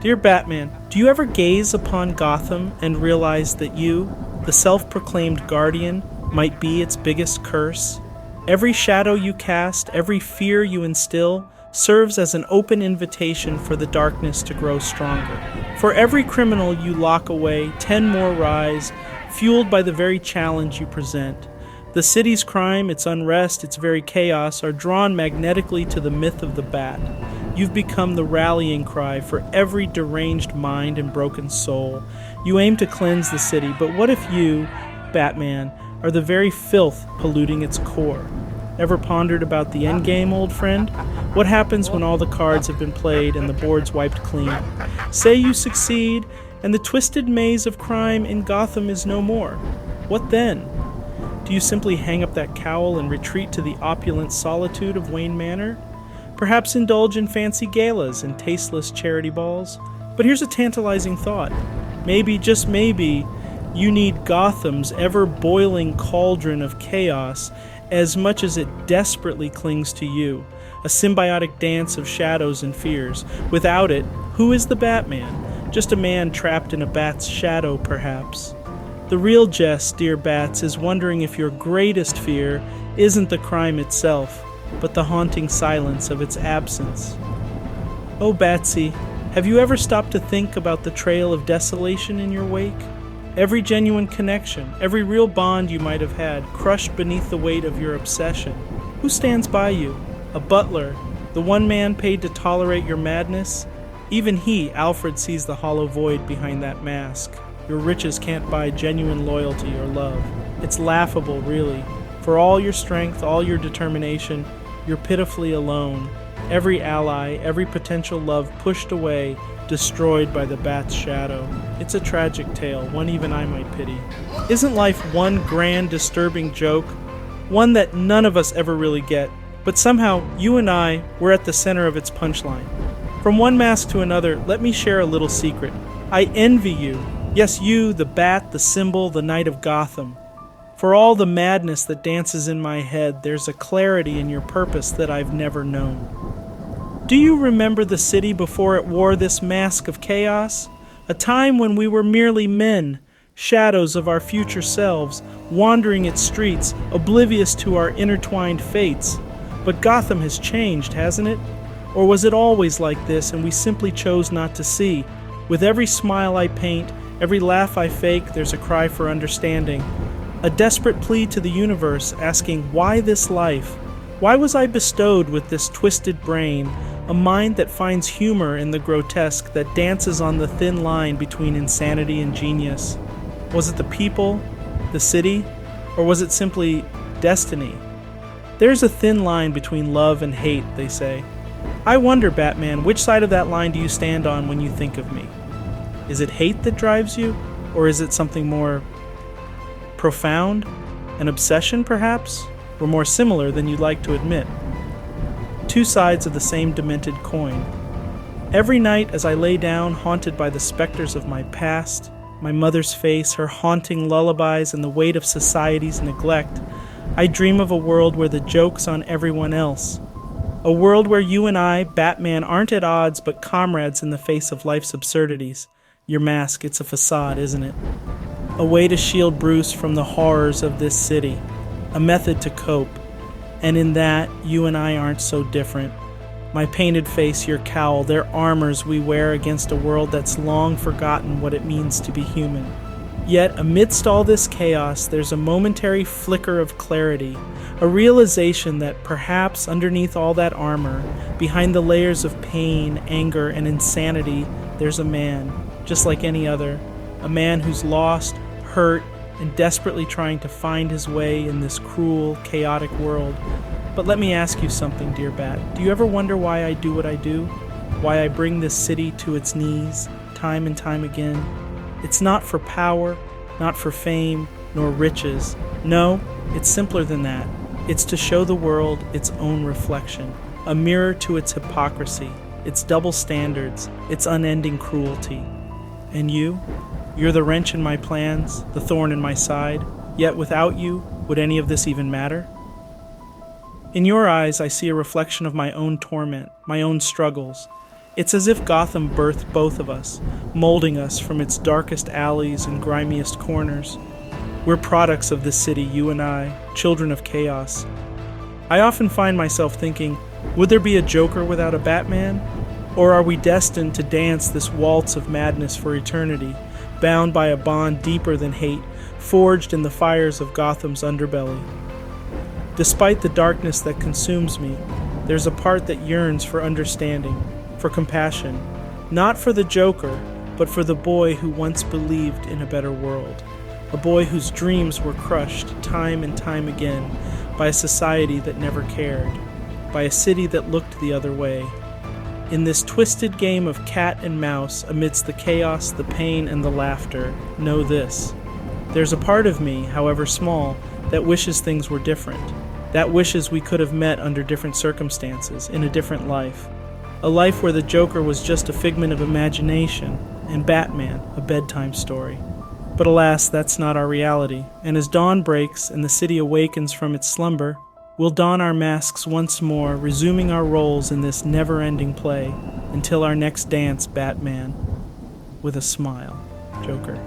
Dear Batman, do you ever gaze upon Gotham and realize that you, the self-proclaimed guardian, might be its biggest curse? Every shadow you cast, every fear you instill, serves as an open invitation for the darkness to grow stronger. For every criminal you lock away, 10 more rise, fueled by the very challenge you present. The city's crime, its unrest, its very chaos are drawn magnetically to the myth of the Bat. You've become the rallying cry for every deranged mind and broken soul. You aim to cleanse the city, but what if you, Batman, are the very filth polluting its core? Ever pondered about the endgame, old friend? What happens when all the cards have been played and the board's wiped clean? Say you succeed, and the twisted maze of crime in Gotham is no more. What then? Do you simply hang up that cowl and retreat to the opulent solitude of Wayne Manor? Perhaps indulge in fancy galas and tasteless charity balls? But here's a tantalizing thought. Maybe, just maybe, you need Gotham's ever-boiling cauldron of chaos as much as it desperately clings to you, a symbiotic dance of shadows and fears. Without it, who is the Batman? Just a man trapped in a bat's shadow, perhaps. The real jest, dear Bats, is wondering if your greatest fear isn't the crime itself, but the haunting silence of its absence. Oh, Batsy, have you ever stopped to think about the trail of desolation in your wake? Every genuine connection, every real bond you might have had, crushed beneath the weight of your obsession. Who stands by you? A butler, the one man paid to tolerate your madness? Even he, Alfred, sees the hollow void behind that mask. Your riches can't buy genuine loyalty or love. It's laughable, really. For all your strength, all your determination, you're pitifully alone. Every ally, every potential love pushed away, destroyed by the Bat's shadow. It's a tragic tale, one even I might pity. Isn't life one grand, disturbing joke? One that none of us ever really get, but somehow you and I were at the center of its punchline. From one mask to another, let me share a little secret. I envy you. Yes, you, the Bat, the symbol, the Knight of Gotham. For all the madness that dances in my head, there's a clarity in your purpose that I've never known. Do you remember the city before it wore this mask of chaos? A time when we were merely men, shadows of our future selves, wandering its streets, oblivious to our intertwined fates. But Gotham has changed, hasn't it? Or was it always like this and we simply chose not to see? With every smile I paint, every laugh I fake, there's a cry for understanding. A desperate plea to the universe, asking, why this life? Why was I bestowed with this twisted brain, a mind that finds humor in the grotesque, that dances on the thin line between insanity and genius? Was it the people, the city, or was it simply destiny? There's a thin line between love and hate, they say. I wonder, Batman, which side of that line do you stand on when you think of me? Is it hate that drives you, or is it something more profound? An obsession, perhaps? Or more similar than you'd like to admit? Two sides of the same demented coin. Every night as I lay down, haunted by the specters of my past, my mother's face, her haunting lullabies, and the weight of society's neglect, I dream of a world where the joke's on everyone else. A world where you and I, Batman, aren't at odds but comrades in the face of life's absurdities. Your mask, it's a facade, isn't it? A way to shield Bruce from the horrors of this city. A method to cope. And in that, you and I aren't so different. My painted face, your cowl, they're armors we wear against a world that's long forgotten what it means to be human. Yet, amidst all this chaos, there's a momentary flicker of clarity, a realization that perhaps underneath all that armor, behind the layers of pain, anger, and insanity, there's a man, just like any other, a man who's lost, hurt, and desperately trying to find his way in this cruel, chaotic world. But let me ask you something, dear Bat. Do you ever wonder why I do what I do? Why I bring this city to its knees, time and time again? It's not for power, not for fame, nor riches. No, it's simpler than that. It's to show the world its own reflection, a mirror to its hypocrisy, its double standards, its unending cruelty. And you? You're the wrench in my plans, the thorn in my side. Yet without you, would any of this even matter? In your eyes, I see a reflection of my own torment, my own struggles. It's as if Gotham birthed both of us, molding us from its darkest alleys and grimiest corners. We're products of this city, you and I, children of chaos. I often find myself thinking, would there be a Joker without a Batman? Or are we destined to dance this waltz of madness for eternity, bound by a bond deeper than hate, forged in the fires of Gotham's underbelly? Despite the darkness that consumes me, there's a part that yearns for understanding, for compassion, not for the Joker, but for the boy who once believed in a better world, a boy whose dreams were crushed time and time again by a society that never cared, by a city that looked the other way. In this twisted game of cat and mouse, amidst the chaos, the pain, and the laughter, know this: there's a part of me, however small, that wishes things were different, that wishes we could have met under different circumstances, in a different life. A life where the Joker was just a figment of imagination, and Batman a bedtime story. But alas, that's not our reality, and as dawn breaks and the city awakens from its slumber, we'll don our masks once more, resuming our roles in this never-ending play, until our next dance, Batman. With a smile, Joker.